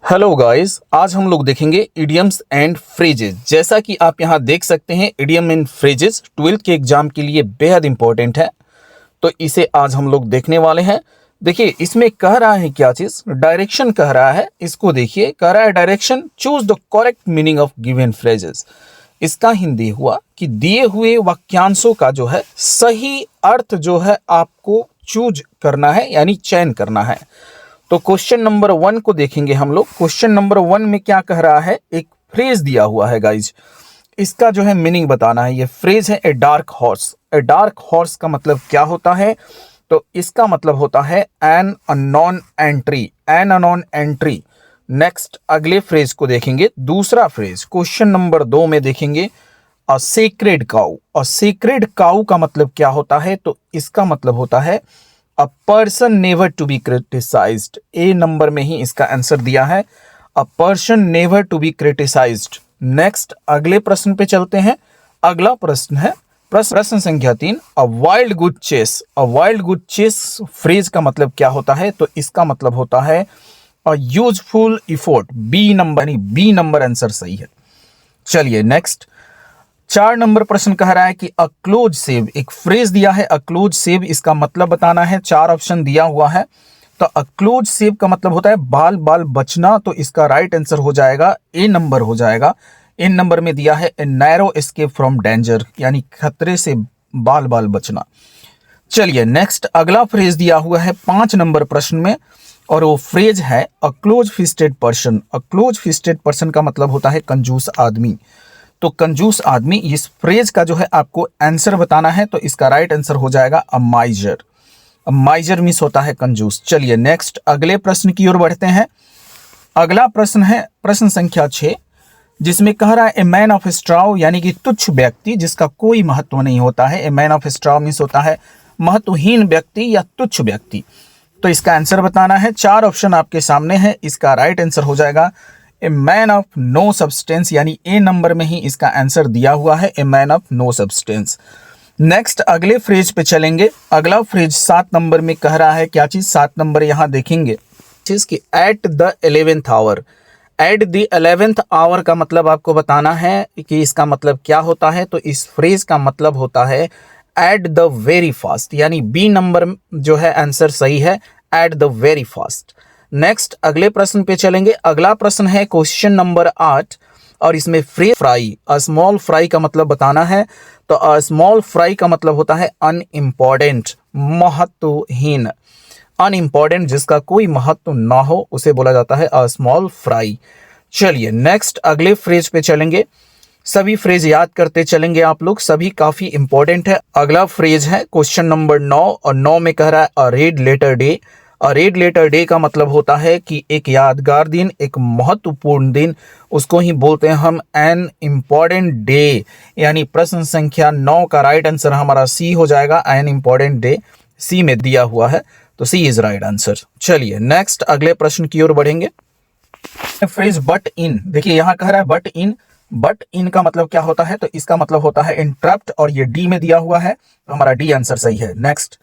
Hello guys, आज हम लोग देखेंगे इडियम्स एंड फ्रेजेस। जैसा कि आप यहाँ देख सकते हैं, इडियम एंड फ्रेजेस 12th के एग्जाम के लिए बेहद इंपॉर्टेंट है, तो इसे आज हम लोग देखने वाले हैं। देखिए, इसमें कह रहा है क्या चीज, डायरेक्शन कह रहा है। इसको देखिए, कह रहा है direction, choose the correct meaning of given phrases. इसका हिंदी हुआ कि दिए हुए वाक्यांशों का जो है सही अर्थ जो है आपको चूज करना है, यानी चयन करना है। तो क्वेश्चन नंबर 1 को देखेंगे हम लोग। क्वेश्चन नंबर 1 में क्या कह रहा है, एक फ्रेज दिया हुआ है गाइज, इसका जो है मीनिंग बताना है। ये फ्रेज है a dark horse. A dark horse का मतलब क्या होता है, तो इसका मतलब होता है an unknown entry, an unknown entry. Next अगले फ्रेज को देखेंगे, दूसरा फ्रेज क्वेश्चन नंबर 2 में देखेंगे अ सेक्रेड काउ। अ सेक्रेड काउ का मतलब क्या होता है, तो इसका मतलब होता है a person never to be criticised. A number में ही इसका आंसर दिया है, a person never to be criticised. Next अगले प्रश्न पे चलते हैं। अगला प्रश्न है प्रश्न संख्या 3, अ वाइल्ड गुड चेस। अ वाइल्ड गुड चेस फ्रेज का मतलब क्या होता है, तो इसका मतलब होता है a useful effort. B number, यानी बी नंबर आंसर सही है। चलिए नेक्स्ट 4 नंबर प्रश्न कह रहा है कि अ क्लोज सेव। एक फ्रेज दिया है, अ क्लोज सेव, इसका मतलब बताना है। 4 ऑप्शन दिया हुआ है, तो अ क्लोज सेव का मतलब होता है बाल बाल बचना, तो इसका राइट आंसर हो जाएगा ए नंबर हो जाएगा। इन नंबर में दिया है a narrow escape from danger, यानी खतरे से बाल बाल बचना। चलिए नेक्स्ट अगला फ्रेज दिया हुआ है 5 नंबर प्रश्न में, और वो फ्रेज है a close fisted person. A close fisted person का मतलब होता है कंजूस आदमी। तो कंजूस आदमी, इस फ्रेज का जो है आपको आंसर बताना है, तो इसका राइट आंसर हो जाएगा अ माइजर। अ माइजर मीन्स होता है कंजूस। चलिए नेक्स्ट अगले प्रश्न की ओर बढ़ते हैं। अगला प्रश्न है प्रश्न संख्या 6, जिसमें कह रहा है ए मैन ऑफ स्ट्रॉ, यानी कि तुच्छ व्यक्ति जिसका कोई महत्व नहीं होता है। A man of straw means होता है महत्वहीन व्यक्ति या तुच्छ व्यक्ति। तो इसका आंसर बताना है। 4 ऑप्शन आपके सामने है, इसका राइट आंसर हो जाएगा a man of no substance, यानी ए नंबर में ही इसका आंसर दिया हुआ है, a man of no substance. Next अगले फ्रेज पे चलेंगे। अगला फ्रेज 7 नंबर में कह रहा है क्या चीज, 7 नंबर यहां देखेंगे चीज कि at the 11th hour. At the 11th hour का मतलब आपको बताना है कि इसका मतलब क्या होता है, तो इस फ्रेज का मतलब होता है एट द वेरी फास्ट, यानी बी नंबर जो है आंसर सही है, at the very fast. Next अगले प्रश्न पे चलेंगे। अगला प्रश्न है क्वेश्चन नंबर 8, और इसमें phrase fry, a small fry का मतलब बताना है। तो अ स्मॉल फ्राई का मतलब होता है अनइम्पॉर्टेंट, महत्वहीन। अनइम्पॉर्टेंट जिसका कोई महत्व ना हो, उसे बोला जाता है अ स्मॉल फ्राई। चलिए नेक्स्ट अगले फ्रेज पे चलेंगे। सभी फ्रेज याद करते चलेंगे आप लोग, सभी काफी इंपॉर्टेंट है। अगला फ्रेज है क्वेश्चन नंबर 9, और 9 में कह रहा है अ रेड लेटर डे। अ रेड लेटर डे का मतलब होता है कि एक यादगार दिन, एक महत्वपूर्ण दिन, उसको ही बोलते हैं हम एन इम्पॉर्टेंट डे। यानी प्रश्न संख्या 9 का राइट आंसर हमारा सी हो जाएगा, एन इम्पॉर्टेंट डे, सी में दिया हुआ है, तो सी इज राइट आंसर। चलिए नेक्स्ट अगले प्रश्न की ओर बढ़ेंगे। फ्रेज बट इन, देखिए यहां कह रहा है बट इन। बट इन का मतलब क्या होता है, तो इसका मतलब होता है इंटरप्ट, और ये डी में दिया हुआ है, तो हमारा डी आंसर सही है। नेक्स्ट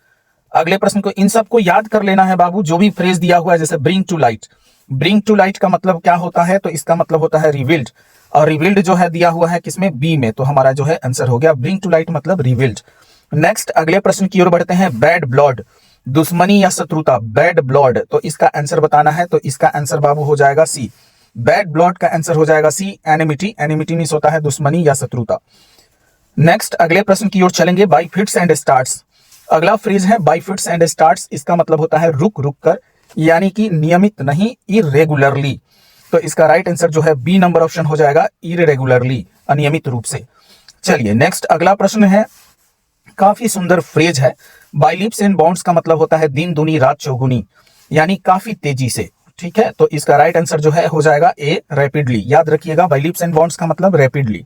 अगले प्रश्न को, इन सबको याद कर लेना है बाबू, जो भी फ्रेज दिया हुआ है। जैसे bring to light, bring to light का मतलब क्या होता है, तो इसका मतलब होता है रिवील्ड, और रिवील्ड जो है दिया हुआ है किसमें, बी में, तो हमारा जो है आंसर हो गया ब्रिंग टू लाइट मतलब रिवील्ड। नेक्स्ट अगले प्रश्न की ओर बढ़ते हैं। बैड ब्लड, दुश्मनी या शत्रुता, बैड ब्लड, तो इसका आंसर बताना है, तो इसका आंसर बाबू हो जाएगा सी। बैड ब्लड का आंसर हो जाएगा सी, एनिमिटी। एनिमिटी मीन्स होता है दुश्मनी या शत्रुता। नेक्स्ट अगले प्रश्न की ओर चलेंगे। बाई फिट्स एंड स्टार्ट्स, अगला फ्रेज है बाई फिट्स एंड स्टार्ट्स, इसका मतलब होता है रुक रुक कर, यानी कि नियमित नहीं, इरेगुलरली। तो इसका राइट आंसर जो है बी नंबर ऑप्शन हो जाएगा, इरेगुलरली, अनियमित रूप से। चलिए नेक्स्ट अगला प्रश्न है, काफी सुंदर फ्रेज है। बाई लीप्स एंड बाउंड्स का मतलब होता है दिन दुनी रात चौगुनी, यानी काफी तेजी से। ठीक है, तो इसका राइट आंसर जो है हो जाएगा ए, रैपिडली। याद रखिएगा बाई लीप्स एंड बाउंड्स का मतलब रैपिडली।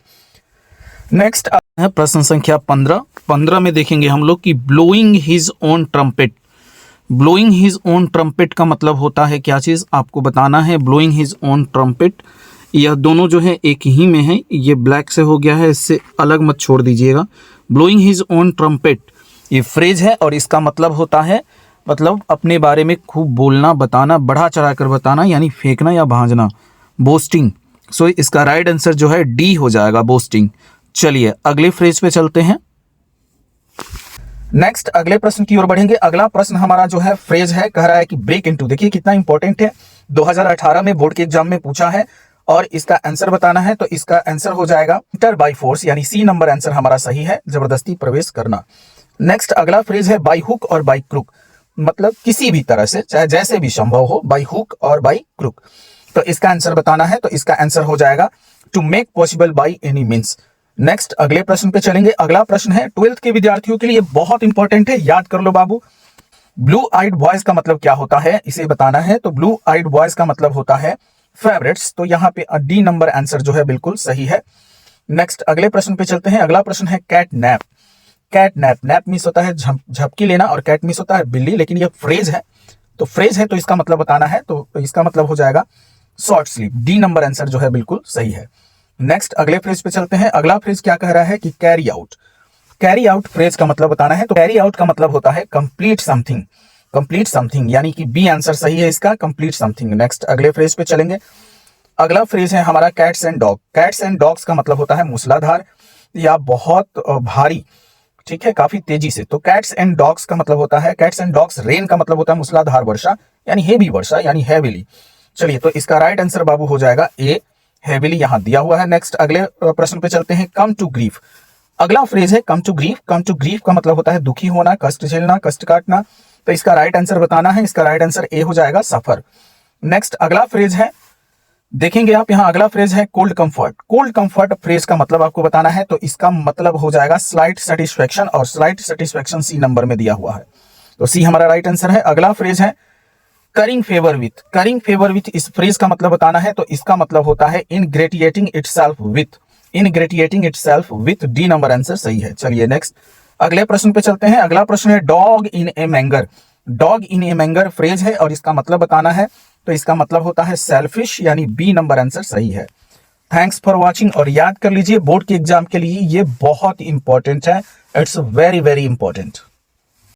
नेक्स्ट है प्रश्न संख्या 15। 15 में देखेंगे हम लोग कि blowing his own trumpet. Blowing his own trumpet का मतलब होता है क्या चीज, आपको बताना है। ब्लोइंग हिज ओन ट्रम्पेट, यह दोनों जो है एक ही में है, ये ब्लैक से हो गया है, इससे अलग मत छोड़ दीजिएगा। ब्लोइंग हिज ओन ट्रम्पेट ये फ्रेज है, और इसका मतलब होता है मतलब अपने बारे में खूब बोलना, बताना, बढ़ा चढ़ा कर बताना, यानी फेंकना या भांजना, बोस्टिंग। सो इसका राइट आंसर जो है डी हो जाएगा, बोस्टिंग। चलिए अगले फ्रेज पे चलते हैं। नेक्स्ट अगले प्रश्न की ओर बढ़ेंगे। अगला प्रश्न हमारा जो है फ्रेज है, कह रहा है कि ब्रेक इनटू। देखिए कितना इंपॉर्टेंट है, 2018 में बोर्ड के एग्जाम में पूछा है और इसका आंसर बताना है। तो इसका आंसर हो जाएगा इंटर बाय फोर्स, यानी सी नंबर आंसर हमारा सही है, जबरदस्ती प्रवेश करना। नेक्स्ट अगला फ्रेज है बाय हुक और बाय क्रुक, मतलब किसी भी तरह से, चाहे जैसे भी संभव हो, बाय हुक और बाय क्रुक। तो इसका आंसर बताना है। तो इसका आंसर हो जाएगा to make possible by any means. Next अगले प्रश्न पे चलेंगे। अगला प्रश्न है 12th के विद्यार्थियों के लिए बहुत इंपॉर्टेंट है, याद कर लो बाबू। ब्लू आइड बॉयज का मतलब क्या होता है, इसे बताना है। तो ब्लू आइड बॉयज का मतलब होता है फेवरेट्स। तो यहाँ पे डी नंबर आंसर जो है बिल्कुल सही है। नेक्स्ट अगले प्रश्न पे चलते हैं। अगला प्रश्न है cat nap. Cat nap, nap means होता है झपकी लेना और कैट मीन्स होता है बिल्ली, लेकिन ये फ्रेज है। तो फ्रेज है तो इसका मतलब बताना है। तो इसका मतलब हो जाएगा short sleep. D number answer जो है बिल्कुल सही है। नेक्स्ट अगले फ्रेज पे चलते हैं। अगला फ्रेज क्या कह रहा है कि carry out. Carry out phrase का मतलब बताना है। तो कैरी आउट का मतलब होता है कंप्लीट समथिंग, कंप्लीट समथिंग, यानी कि बी आंसर सही है इसका, कंप्लीट समथिंग। नेक्स्ट अगले फ्रेज पे चलेंगे। अगला फ्रेज है हमारा cats and dog. Cats and dogs का मतलब होता है मूसलाधार या बहुत भारी, ठीक है, काफी तेजी से। तो कैट्स एंड डॉग्स का मतलब होता है, कैट्स एंड डॉग्स, रेन का मतलब होता है मूसलाधार वर्षा, यानी हेवी वर्षा, यानी हैविली। चलिए तो इसका राइट आंसर बाबू हो जाएगा ए, हैविली यहां दिया हुआ है। नेक्स्ट अगले प्रश्न पे चलते हैं। Come to grief. अगला फ्रेज है come to grief. Come to grief का मतलब होता है दुखी होना, कष्ट झेलना, कष्ट काटना। तो इसका राइट आंसर बताना है। इसका राइट आंसर ए हो जाएगा, सफर। नेक्स्ट अगला फ्रेज है, देखेंगे आप यहाँ अगला फ्रेज है cold comfort. Cold comfort phrase का मतलब आपको बताना है। तो इसका मतलब हो जाएगा स्लाइट सेटिस्फेक्शन, और स्लाइट सेटिस्फेक्शन सी नंबर में दिया हुआ है। तो सी हमारा राइट आंसर है। अगला फ्रेज है currying favour with. Currying favour with, इस फ्रेज का मतलब बताना है। तो इसका मतलब होता है ingratiating itself with, ingratiating itself with. D number answer सही है। चलिए नेक्स्ट अगले प्रश्न पे चलते हैं। अगला प्रश्न है dog in a manger. Dog in a manger phrase है और इसका मतलब बताना है। तो इसका मतलब होता है सेल्फिश, यानी बी नंबर आंसर सही है। Thanks for watching. और याद कर लीजिए बोर्ड के एग्जाम के लिए ये बहुत इंपॉर्टेंट है, इट्स वेरी वेरी इंपॉर्टेंट।